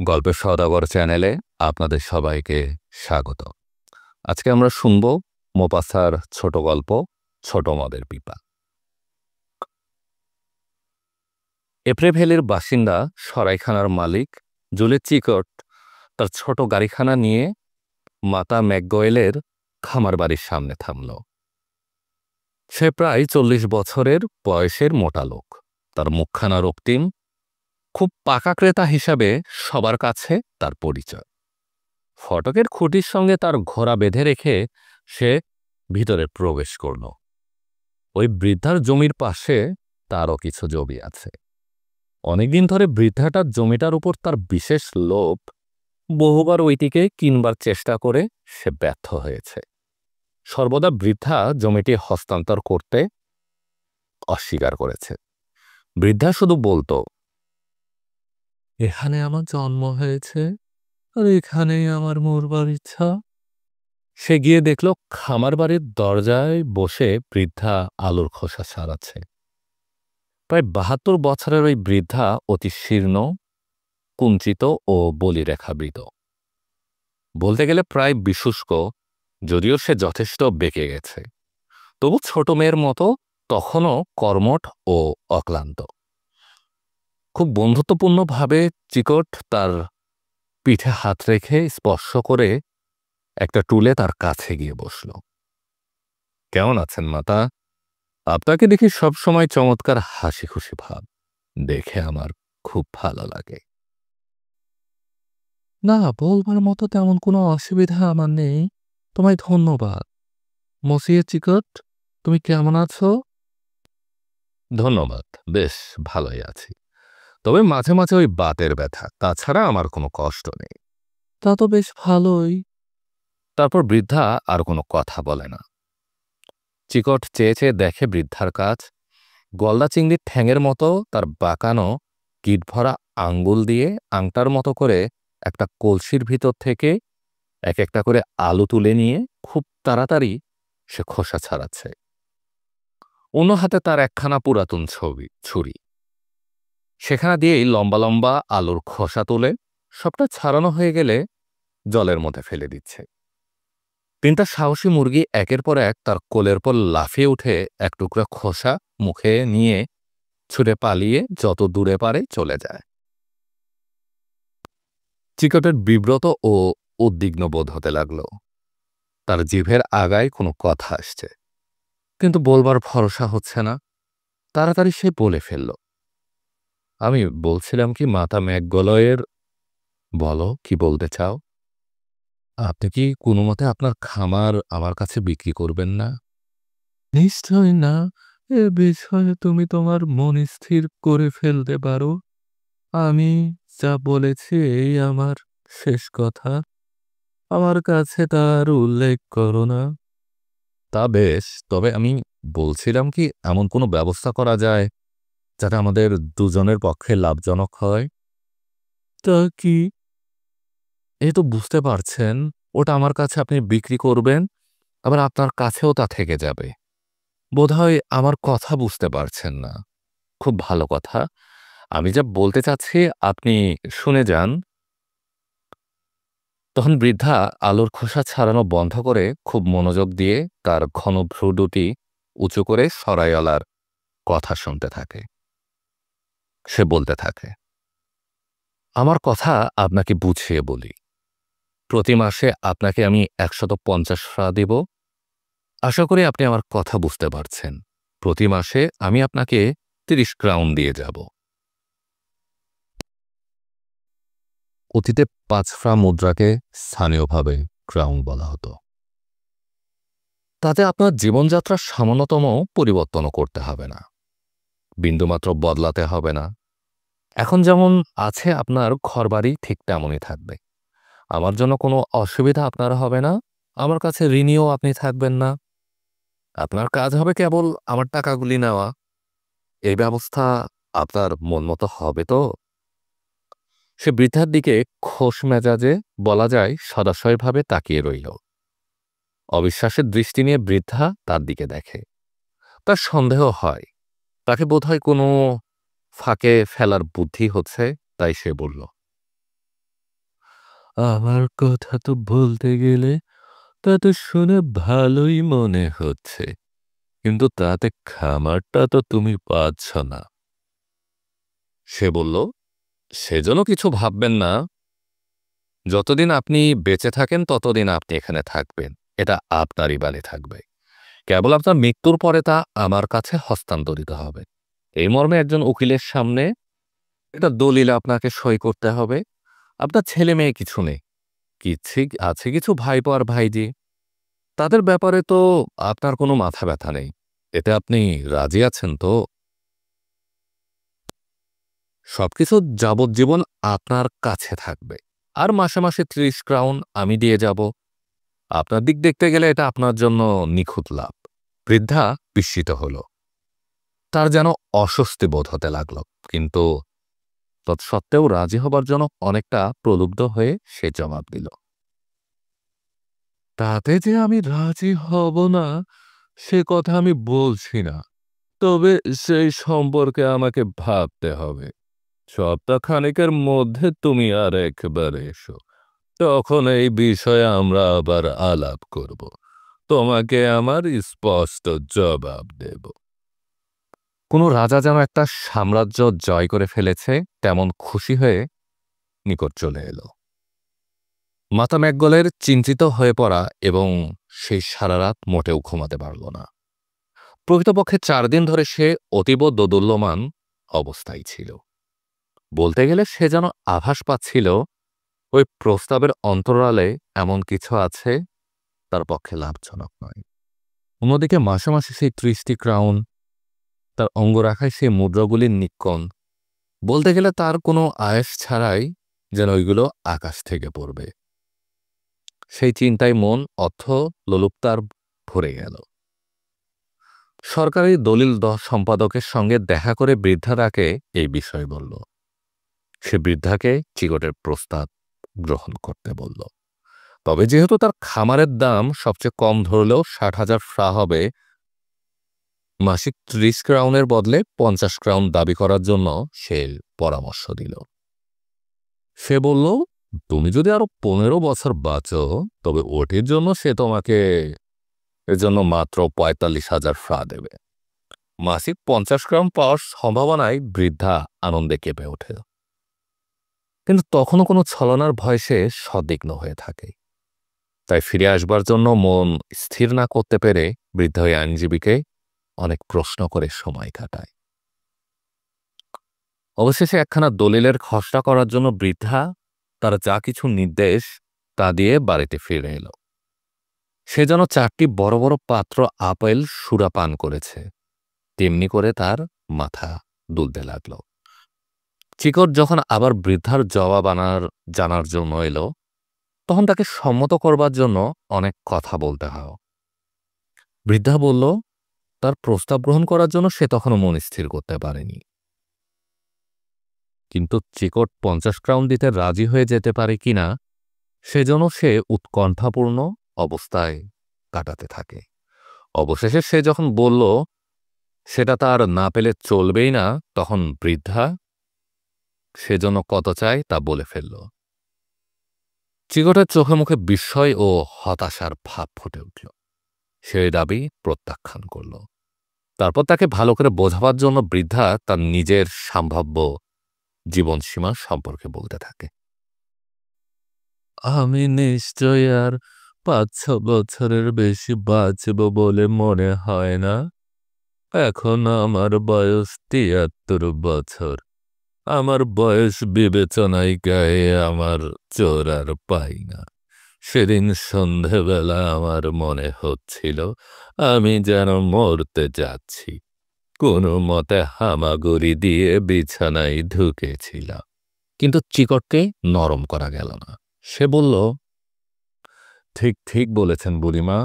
গল্পের সওদাগর চ্যানেলে আপনাদের সবাইকে স্বাগত। আজকে আমরা শুনব মোপাসার ছোট গল্প ছোট মদের পিপা। এপ্রিভ্যালির বাসিন্দা সরাইখানার মালিক জুলি চিকট তার ছোট গাড়িখানা নিয়ে মাতা ম্যাকগয়েলের খামার বাড়ির সামনে থামল। সে প্রায় 40 বছরের বয়সের মোটা লোক। তার মুখখানা রক্তিম, খুব পাকা ক্রেতা হিসাবে সবার কাছে তার পরিচয়। ফটকের খুঁটির সঙ্গে তার ঘোড়া বেঁধে রেখে সে ভিতরে প্রবেশ করল। ওই বৃদ্ধার জমির পাশে তারও কিছু জমি আছে। অনেকদিন ধরে বৃদ্ধাটার জমিটার উপর তার বিশেষ লোভ। বহুবার ওইটিকে কিনবার চেষ্টা করে সে ব্যর্থ হয়েছে। সর্বদা বৃদ্ধা জমিটি হস্তান্তর করতে অস্বীকার করেছে। বৃদ্ধা শুধু বলতো, এখানে আমার জন্ম হয়েছে আর এখানেই আমার মরবার ইচ্ছা। সে গিয়ে দেখল খামার বাড়ির দরজায় বসে বৃদ্ধা আলুর খোসা ছাড়াচ্ছে। প্রায় 72 বছরের ওই বৃদ্ধা অতি শীর্ণ, কুঞ্চিত ও বলিরেখাবৃত। বলতে গেলে প্রায় বিশুষ্ক, যদিও সে যথেষ্ট বেঁকে গেছে। তবু ছোট মেয়ের মতো তখনও কর্মঠ ও অক্লান্ত। খুব বন্ধুত্বপূর্ণভাবে চিকট তার পিঠে হাত রেখে স্পর্শ করে একটা টুলে তার কাছে গিয়ে বসল। কেমন আছেন মাতা? আপনাকে দেখি সবসময় চমৎকার হাসি খুশি ভাব, দেখে আমার খুব ভালো লাগে। না, বলবার মতো তেমন কোনো অসুবিধা আমার নেই। তোমায় ধন্যবাদ। মসিয়ে চিকট, তুমি কেমন আছো? ধন্যবাদ, বেশ ভালোই আছি। তবে মাঝে মাঝে ওই বাতের ব্যথা, তাছাড়া আমার কোনো কষ্ট নেই। তা তো বেশ ভালোই। তারপর বৃদ্ধা আর কোনো কথা বলে না। চিকট চেয়ে চেয়ে দেখে বৃদ্ধার কাজ। গলদা চিংড়ির ঠ্যাঙের মতো তার বাঁকানো কিট ভরা আঙ্গুল দিয়ে আংটার মতো করে একটা কলসির ভিতর থেকে এক একটা করে আলু তুলে নিয়ে খুব তাড়াতাড়ি সে খোসা ছাড়াচ্ছে। অন্য হাতে তার একখানা পুরাতন ছুরি। সেখানা দিয়েই লম্বা লম্বা আলুর খোসা তুলে সবটা ছাড়ানো হয়ে গেলে জলের মধ্যে ফেলে দিচ্ছে। 3টা সাহসী মুরগি একের পর এক তার কোলের পর লাফিয়ে উঠে এক টুকরা খোসা মুখে নিয়ে ছুটে পালিয়ে যত দূরে পারে চলে যায়। চিকটের বিব্রত ও উদ্বিগ্ন বোধ হতে লাগল। তার জিভের আগায় কোনো কথা আসছে, কিন্তু বলবার ভরসা হচ্ছে না। তাড়াতাড়ি সে বলে ফেলল, আমি বলছিলাম কি মাতা ম্যাকগলয়ের। বলো, কি বলতে চাও? আপনি কি কোনো মতে আপনার খামার আমার কাছে বিক্রি করবেন না? নিশ্চয় না। এ বিষয়ে তুমি তোমার মন স্থির করে ফেলতে পারো। আমি যা বলেছি এই আমার শেষ কথা। আমার কাছে তার উল্লেখ করো না। তা বেশ, তবে আমি বলছিলাম কি এমন কোনো ব্যবস্থা করা যায় যাতে আমাদের দুজনের পক্ষে লাভজনক হয়। তা কি? এই তো বুঝতে পারছেন, ওটা আমার কাছে আপনি বিক্রি করবেন, আবার আপনার কাছেও তা থেকে যাবে। বোধহয় আমার কথা বুঝতে পারছেন না। খুব ভালো কথা, আমি যা বলতে চাচ্ছি আপনি শুনে যান। তখন বৃদ্ধা আলুর খোসা ছাড়ানো বন্ধ করে খুব মনোযোগ দিয়ে তার ঘন ভ্রু দুটি উঁচু করে সরাইওয়ালার কথা শুনতে থাকে। সে বলতে থাকে, আমার কথা আপনাকে বুঝিয়ে বলি। প্রতি মাসে আপনাকে আমি 150 ফ্রা দেব। আশা করি আপনি আমার কথা বুঝতে পারছেন। প্রতি মাসে আমি আপনাকে 30 ক্রাউন দিয়ে যাব। অতীতে 5 ফ্রা মুদ্রাকে স্থানীয়ভাবে ক্রাউন বলা হতো। তাতে আপনার জীবনযাত্রার সামান্যতম পরিবর্তনও করতে হবে না, বিন্দুমাত্র বদলাতে হবে না। এখন যেমন আছে আপনার ঘরবাড়ি ঠিক তেমনই থাকবে। আমার জন্য কোনো অসুবিধা আপনার হবে না, আমার কাছে ঋণীও আপনি থাকবেন না। আপনার কাজ হবে কেবল আমার টাকাগুলি নেওয়া। এই ব্যবস্থা আপনার মন মতো হবে তো? সে বৃদ্ধার দিকে খোশ মেজাজে, বলা যায় সদাশয়ভাবে তাকিয়ে রইল। অবিশ্বাসের দৃষ্টি নিয়ে বৃদ্ধা তার দিকে দেখে। তার সন্দেহ হয় তাকে বোধহয় কোনো ফাঁকে ফেলার বুদ্ধি হচ্ছে, তাই সে বলল, আমার কথা তো বলতে গেলে তা তো শুনে ভালোই মনে হচ্ছে, কিন্তু তাতে খামারটা তো তুমি পাচ্ছ না। সে বলল, সেজন্য কিছু ভাববেন না। যতদিন আপনি বেঁচে থাকেন ততদিন আপনি এখানে থাকবেন। এটা আপনারই বাড়ি থাকবে। কেবল আপনার মৃত্যুর পরে তা আমার কাছে হস্তান্তরিত হবে। এই মর্মে একজন উকিলের সামনে এটা দলিলে আপনাকে সই করতে হবে। আপনার ছেলে মেয়ে কিছু নেই। আছে কিছু ভাইপো আর ভাইজি। তাদের ব্যাপারে তো আপনার কোনো মাথা ব্যথা নেই। এতে আপনি রাজি আছেন তো? সবকিছু যাবজ্জীবন আপনার কাছে থাকবে। আর মাসে মাসে ৩০ ক্রাউন আমি দিয়ে যাব। আপনার দিক দেখতে গেলে এটা আপনার জন্য নিখুঁত লাভ। বৃদ্ধা বিস্মিত হল। তার যেন অস্বস্তি বোধ হতে লাগল, কিন্তু তৎসত্ত্বেও রাজি হবার জন্য অনেকটা প্রলুব্ধ হয়ে সে জবাব দিল, তাতে যে আমি রাজি হব না সে কথা আমি বলছি না, তবে সেই সম্পর্কে আমাকে ভাবতে হবে। সপ্তাহখানেকের মধ্যে তুমি আর একবারে এসো, তখন এই বিষয়ে আমরা আবার আলাপ করব। তোমাকে আমার স্পষ্ট জবাব দেব। কোনো রাজা যেন একটা সাম্রাজ্য জয় করে ফেলেছে তেমন খুশি হয়ে নিকট চলে এলো। মাতা ম্যাকগলের চিন্তিত হয়ে পড়া এবং সেই সারা রাত মোটেও ঘুমাতে পারল না। প্রকৃতপক্ষে ৪ দিন ধরে সে অতীব দোদুল্যমান অবস্থায় ছিল। বলতে গেলে সে যেন আভাস পাচ্ছিল ওই প্রস্তাবের অন্তরালে এমন কিছু আছে তার পক্ষে লাভজনক নয়। অন্যদিকে মাসে মাসে সেই ৩০টি ক্রাউন, তার অঙ্গরাখায় সেই মুদ্রাগুলির নিক্কণ, বলতে গেলে তার কোনো আয়েস ছাড়াই যেন ওইগুলো আকাশ থেকে পড়বে। সেই চিন্তায় মন অর্থ লোলুপতার ভরে গেল। সরকারি দলিল সম্পাদকের সঙ্গে দেখা করে বৃদ্ধা তাকে এই বিষয় বলল। সে বৃদ্ধাকে চিকটের প্রস্তাব গ্রহণ করতে বলল। তবে যেহেতু তার খামারের দাম সবচেয়ে কম ধরলেও ৬০,০০০ ফ্রা হবে, মাসিক ৩০ ক্রাউনের বদলে ৫০ ক্রাউন দাবি করার জন্য সে পরামর্শ দিল। সে বলল, তুমি যদি আরো ১৫ বছর বাঁচো তবে ওটির জন্য সে তোমাকে এর জন্য মাত্র ৪৫,০০০ ফ্রা দেবে। মাসিক ৫০ ক্রাউন পাওয়ার সম্ভাবনায় বৃদ্ধা আনন্দে কেঁপে ওঠে। কিন্তু তখনও কোনো ছলনার ভয় সে সদিগ্ন হয়ে থাকে। তাই ফিরে আসবার জন্য মন স্থির না করতে পেরে বৃদ্ধ ওই আইনজীবীকে অনেক প্রশ্ন করে সময় কাটায়। অবশেষে একখানা দলিলের খসড়া করার জন্য বৃদ্ধা তার যা কিছু নির্দেশ তা দিয়ে বাড়িতে ফিরে এলো। সে যেন ৪টি বড় বড় পাত্র আপেল সুরা পান করেছে, তেমনি করে তার মাথা দুলতে লাগল। চিকট যখন আবার বৃদ্ধার জবাব জানার জন্য এলো, তখন তাকে সম্মত করবার জন্য অনেক কথা বলতে হয়। বৃদ্ধা বলল, তার প্রস্তাব গ্রহণ করার জন্য সে তখনও মন স্থির করতে পারেনি, কিন্তু চিকট ৫০ ক্রাউন দিতে রাজি হয়ে যেতে পারে কিনা সেজন্য সে উৎকণ্ঠাপূর্ণ অবস্থায় কাটাতে থাকে। অবশেষে সে যখন বলল সেটা তার না পেলে চলবেই না, তখন বৃদ্ধা সেজন্য কত চায় তা বলে ফেলল। চিকটের চোখে মুখে বিস্ময় ও হতাশার ভাব ফুটে উঠল। সে দাবি প্রত্যাখ্যান করল। তারপর তাকে ভালো করে বোঝাবার জন্য বৃদ্ধা তার নিজের সম্ভাব্য জীবনসীমা সম্পর্কে বলতে থাকে। আমি নিশ্চয় আর ৫-৬ বছরের বেশি বাঁচব বলে মনে হয় না। এখন আমার বয়স ৭৩ বছর। আমার বয়স বিবেচনায় গায়ে আমার জোর আর পাই না। সেদিন সন্ধেবেলা আমার মনে হচ্ছিল আমি যেন মরতে যাচ্ছি। কোনো মতে হামাগুড়ি দিয়ে বিছানায় ঢুকেছিলাম। কিন্তু চিকটকে নরম করা গেল না। সে বলল, ঠিক ঠিক বলেছেন বুড়িমা।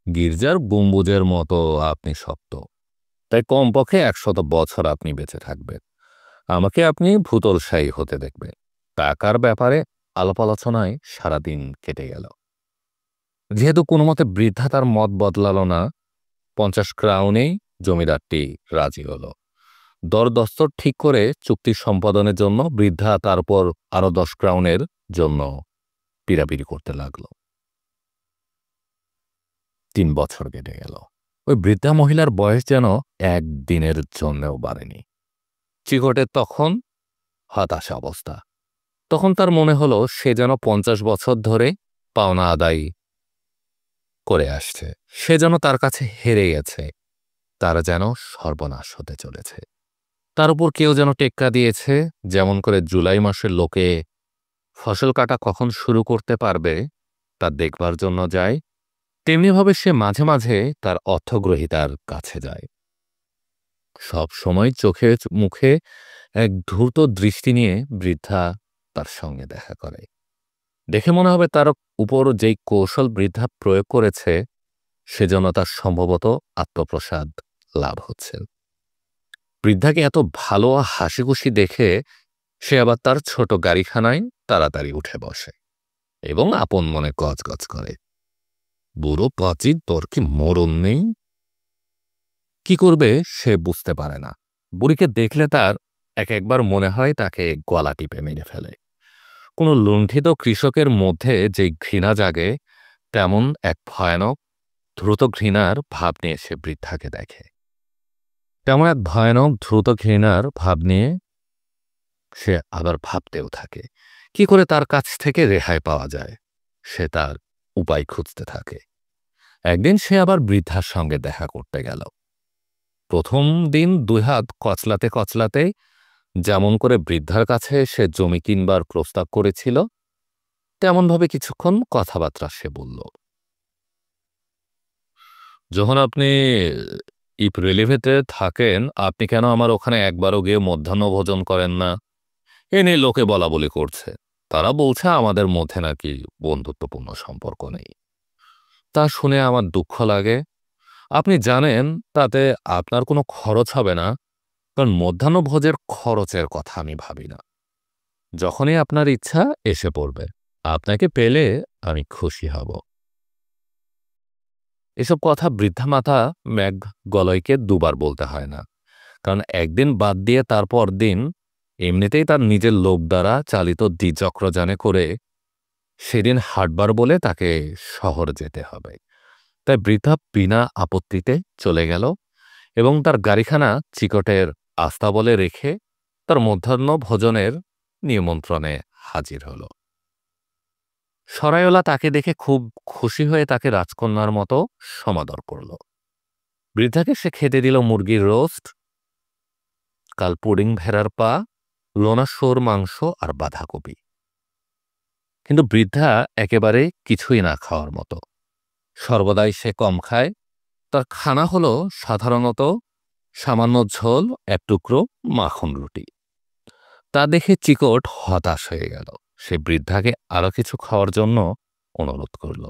গির্জার গম্বুজের মতো আপনি শক্ত, তাই কমপক্ষে ১০০ বছর আপনি বেঁচে থাকবেন। আমাকে আপনি ভূতলশায়ী হতে দেখবেন। টাকার ব্যাপারে আলাপ আলোচনায় সারাদিন কেটে গেল। যেহেতু কোনো মতে বৃদ্ধা তার মত বদলাল না, ৫০ ক্রাউনেই জমিদারটি রাজি হল। দরদস্তর ঠিক করে চুক্তি সম্পাদনের জন্য বৃদ্ধা তারপর আরো ১০ ক্রাউনের জন্য পিড়াপিড়ি করতে লাগলো। 3 বছর কেটে গেল। ওই বৃদ্ধা মহিলার বয়স যেন একদিনের জন্যও বাড়েনি। চিকটের তখন হতাশা অবস্থা। তখন তার মনে হলো সে যেন 50 বছর ধরে পাওনা আদায় করে আসছে। সে যেন তার কাছে হেরে গেছে। তার যেন সর্বনাশ হতে চলেছে। তার উপর কেউ যেন টেক্কা দিয়েছে, যেমন করে জুলাই মাসের লোকে ফসল কাটা কখন শুরু করতে পারবে তা দেখবার জন্য যায়, তেমনিভাবে সে মাঝে মাঝে তার অর্থগ্রহীতার কাছে যায়। সব সময় চোখে মুখে এক ধূর্ত দৃষ্টি নিয়ে বৃদ্ধা তার সঙ্গে দেখা করে। দেখে মনে হবে তার উপর যেই কৌশল বৃদ্ধা প্রয়োগ করেছে সেজন্য তার সম্ভবত আত্মপ্রসাদ লাভ হচ্ছে। বৃদ্ধাকে এত ভালো হাসিখুশি দেখে সে আবার তার ছোট গাড়িখানায় তাড়াতাড়ি উঠে বসে এবং আপন মনে গজগজ করে, বুড়ো পাঁচি তোর কি মরণ নেই? কি করবে সে বুঝতে পারে না। বুড়িকে দেখলে তার একবার মনে হয় তাকে গলা টিপে মেরে ফেলে। কোনো লুণ্ঠিত কৃষকের মধ্যে যে ঘৃণা জাগে তেমন এক ভয়ানক দ্রুত ঘৃণার ভাব নিয়ে সে বৃদ্ধাকে দেখে। তেমন এক ভয়ানক দ্রুত ঘৃণার ভাব নিয়ে সে আবার ভাবতেও থাকে কি করে তার কাছ থেকে রেহাই পাওয়া যায়। সে তার উপায় খুঁজতে থাকে। একদিন সে আবার বৃদ্ধার সঙ্গে দেখা করতে গেল। প্রথম দিন 2 হাত কচলাতে কচলাতে যেমন করে বৃদ্ধার কাছে সে জমি কিনবার প্রস্তাব করেছিল তেমনভাবে কিছুক্ষণ কথাবার্তা সে বলল। যখন আপনি ইপরেলিভেতে থাকেন আপনি কেন আমার ওখানে একবারও গিয়ে মধ্যাহ্ন ভোজন করেন না? এ নিয়ে লোকে বলাবলি করছে। তারা বলছে আমাদের মধ্যে নাকি বন্ধুত্বপূর্ণ সম্পর্ক নেই। তা শুনে আমার দুঃখ লাগে। আপনি জানেন তাতে আপনার কোনো খরচ হবে না, কারণ মধ্যাহ্নভোজের খরচের কথা আমি ভাবি না। যখনই আপনার ইচ্ছা এসে পড়বে। আপনাকে পেলে আমি খুশি হব। এসব কথা বৃদ্ধা মাতা ম্যাগ গলয়কে 2 বার বলতে হয় না, কারণ একদিন বাদ দিয়ে তারপর দিন এমনিতেই তার নিজের লোক দ্বারা চালিত দ্বিচক্রযানে করে সেদিন হাটবার বলে তাকে শহর যেতে হবে। তাই বৃদ্ধা বিনা আপত্তিতে চলে গেল এবং তার গাড়িখানা চিকটের আস্তাবলে রেখে তার মধ্যাহ্ন ভোজনের নিমন্ত্রণে হাজির হল। সরাইওয়ালা তাকে দেখে খুব খুশি হয়ে তাকে রাজকন্যার মতো সমাদর করল। বৃদ্ধাকে সে খেতে দিল মুরগির রোস্ট, কাল পুডিং ভেড়ার পা, লোনা শুয়োর মাংস আর বাঁধাকপি। কিন্তু বৃদ্ধা একেবারে কিছুই না খাওয়ার মতো। সর্বদাই সে কম খায়। তার খানা হলো সাধারণত সামান্য ঝোল, 1 টুকরো মাখন রুটি। তা দেখে চিকট হতাশ হয়ে গেল। সে বৃদ্ধাকে আরো কিছু খাওয়ার জন্য অনুরোধ করল।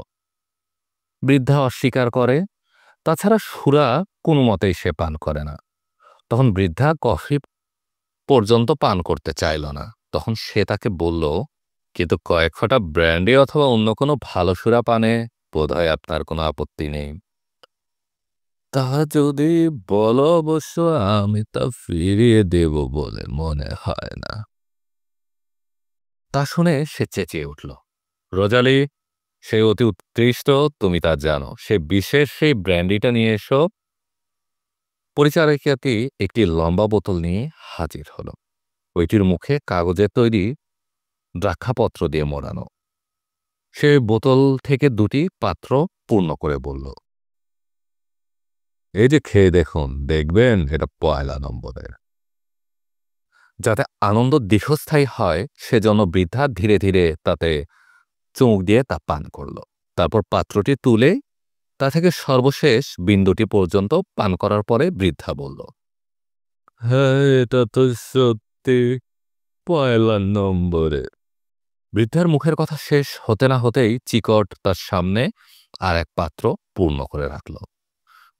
বৃদ্ধা অস্বীকার করে। তাছাড়া সুরা কোনো মতেই সে পান করে না। তখন বৃদ্ধা কফি পর্যন্ত পান করতে চাইল না। তখন সে তাকে বলল, কিন্তু কয়েক ফোঁটা ব্র্যান্ডি অথবা অন্য কোনো ভালো সুরা পানে বোধহয় আপনার কোনো আপত্তি নেই। তা যদি বলো অবশ্য আমি তা ফিরিয়ে দেব বলে মনে হয় না। তা শুনে সে চেঁচিয়ে উঠল, রোজালি, সে অতি উৎকৃষ্ট, তুমি তা জানো। সে বিশেষ সেই ব্র্যান্ডিটা নিয়ে এসো। পরিচারিকাটি একটি লম্বা বোতল নিয়ে হাজির হলো। ওইটির মুখে কাগজের তৈরি দ্রাক্ষাপত্র দিয়ে মোড়ানো। সে বোতল থেকে 2টি পাত্র পূর্ণ করে বলল, এই যে খেয়ে দেখুন, দেখবেন এটা 1 নম্বরের। যাতে আনন্দ দীর্ঘস্থায়ী হয় সেজন্য বৃদ্ধা ধীরে ধীরে তাতে চুমুক দিয়ে তা পান করল। তারপর পাত্রটি তুলে তা থেকে সর্বশেষ বিন্দুটি পর্যন্ত পান করার পরে বৃদ্ধা বলল, হ্যাঁ, এটা তো সত্যি 1 নম্বরে। বৃদ্ধার মুখের কথা শেষ হতে না হতেই চিকট তার সামনে আর এক পাত্র পূর্ণ করে রাখল।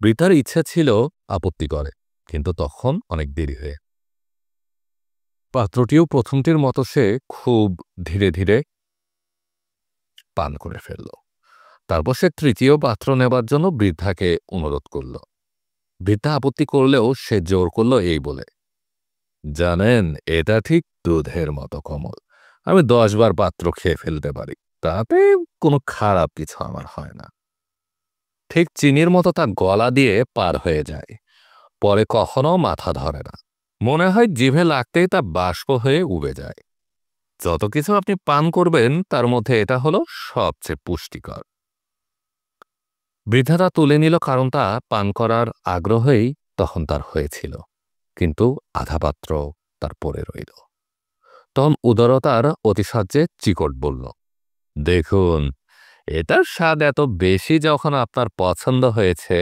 বৃদ্ধার ইচ্ছা ছিল আপত্তি করে, কিন্তু তখন অনেক দেরি হয়ে। পাত্রটিও প্রথমটির মতো সে খুব ধীরে ধীরে পান করে ফেলল। তারপর সে 3য় পাত্র নেবার জন্য বৃদ্ধাকে অনুরোধ করল। বৃদ্ধা আপত্তি করলেও সে জোর করল এই বলে, জানেন এটা ঠিক দুধের মতো কোমল, আমি 10 বার পাত্র খেয়ে ফেলতে পারি, তাতে কোনো খারাপ কিছু আমার হয় না। ঠিক চিনির মতো তা গলা দিয়ে পার হয়ে যায়, পরে কখনো মাথা ধরে না। মনে হয় জিভে লাগতেই তা বাষ্প হয়ে উবে যায়। যত কিছু আপনি পান করবেন তার মধ্যে এটা হলো সবচেয়ে পুষ্টিকর। বৃদ্ধা তা তুলে নিল, কারণ তা পান করার আগ্রহেই তখন তার হয়েছিল, কিন্তু আধা পাত্র তার পড়ে রইল। তখন উদারতার অতিশয্যে চিকট বলল, দেখুন, এটার স্বাদ এত বেশি যখন আপনার পছন্দ হয়েছে,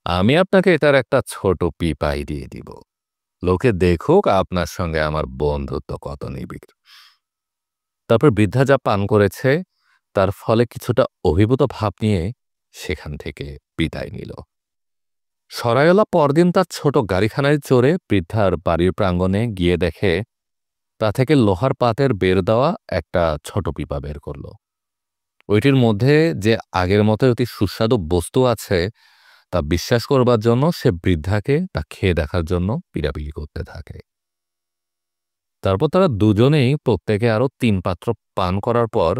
আমি আপনাকে এটার একটা ছোট পিপাই দিয়ে দিব। লোকে দেখুক আপনার সঙ্গে আমার বন্ধুত্ব কত নিবিড়। তারপর বৃদ্ধা যা পান করেছে তার ফলে কিছুটা অভিভূত ভাব নিয়ে সেখান থেকে বিদায় নিল। সরাইওয়ালা পরদিন তার ছোট গাড়িখানায় চড়ে বৃদ্ধার বাড়ির প্রাঙ্গণে গিয়ে দেখে তা থেকে লোহার পাতের বের দেওয়া একটা ছোট পিপা বের করল। ওইটির মধ্যে যে আগের মতো অতি সুস্বাদু বস্তু আছে তা বিশ্বাস করবার জন্য সে বৃদ্ধাকে তা খেয়ে দেখার জন্য পিড়াপিড়ি করতে থাকে। তারপর তারা দুজনেই প্রত্যেকে আরো 3 পাত্র পান করার পর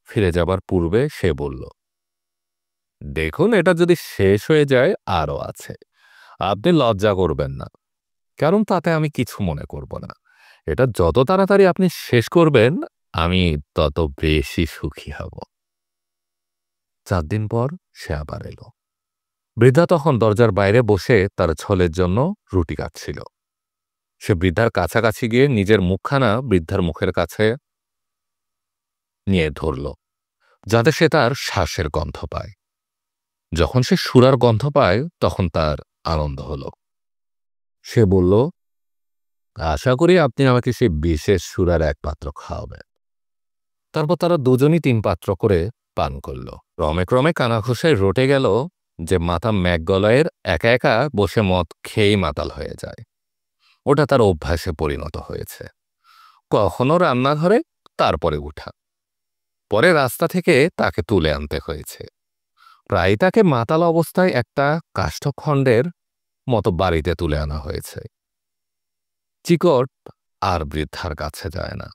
ফিরে যাবার পূর্বে সে বলল, দেখুন, এটা যদি শেষ হয়ে যায় আরও আছে, আপনি লজ্জা করবেন না, কারণ তাতে আমি কিছু মনে করব না। এটা যত তাড়াতাড়ি আপনি শেষ করবেন আমি তত বেশি সুখী হব। 4 দিন পর সে আবার এলো। বৃদ্ধা তখন দরজার বাইরে বসে তার ছেলের জন্য রুটি কাটছিল। সে বৃদ্ধার কাছাকাছি গিয়ে নিজের মুখখানা বৃদ্ধার মুখের কাছে নিয়ে ধরল, যাতে সে তার শ্বাসের গন্ধ পায়। যখন সে সুরার গন্ধ পায় তখন তার আনন্দ হলো। সে বলল, আশা করি আপনি আমাকে সেই বিশেষ সুরার 1 পাত্র খাওয়াবেন। তারপর তারা দুজনই 3 পাত্র করে পান করল। ক্রমে ক্রমে কানাঘুষায় রটে গেল যে মাতা ম্যাকগলয়ের একা একা বসে মদ খেয়েই মাতাল হয়ে যায়। ওটা তার অভ্যাসে পরিণত হয়েছে। কখনো রান্নাঘরে, তারপরে উঠা, পরে রাস্তা থেকে তাকে তুলে আনতে হয়েছে। প্রায় তাকে মাতাল অবস্থায় একটা কাষ্ঠখণ্ডের মতো বাড়িতে তুলে আনা হয়েছে। চিকট আর বৃদ্ধার কাছে যায় না।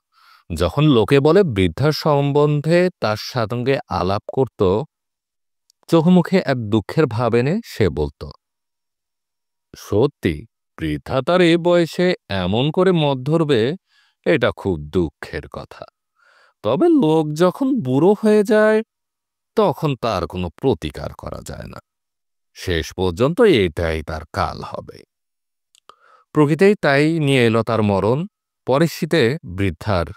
যখন লোকে বলে বৃদ্ধার সম্বন্ধে তার সঙ্গে আলাপ করত, চোখমুখে এক দুঃখের ভাব এনে সে বলতো, সত্যি, বৃদ্ধা তার এই বয়সে এমন করে মদ ধরবে, এটা খুব দুঃখের কথা। তবে লোক যখন বুড়ো হয়ে যায় তখন তার কোনো প্রতিকার করা যায় না। শেষ পর্যন্ত এটাই তার কাল হবে। প্রকৃতিই তাই নিয়ে এলো তার মরণ। পরের শীতে বৃদ্ধার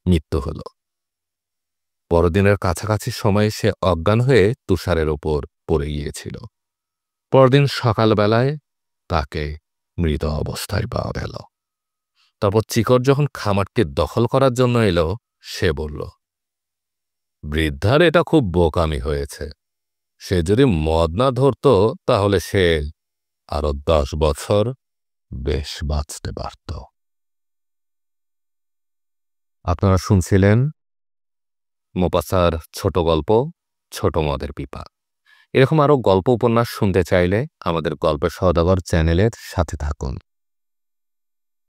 মৃত্যু হল। বড়দিনের কাছাকাছি সময়ে সে অজ্ঞান হয়ে তুষারের ওপর পড়ে গিয়েছিল। পরদিন সকালবেলায় তাকে মৃত অবস্থায় পাওয়া গেল। তারপর চিকর যখন খামারটি দখল করার জন্য এলো, সে বলল, বৃদ্ধার এটা খুব বোকামি হয়েছে। সে যদি মদ না ধরত তাহলে সে আরো 10 বছর বেশ বাঁচতে পারত। আপনারা শুনছিলেন মোপাসার ছোট গল্প ছোট মদের পিপা। এরকম আরো গল্প উপন্যাস শুনতে চাইলে আমাদের গল্পের সওদাগর চ্যানেলের সাথে থাকুন।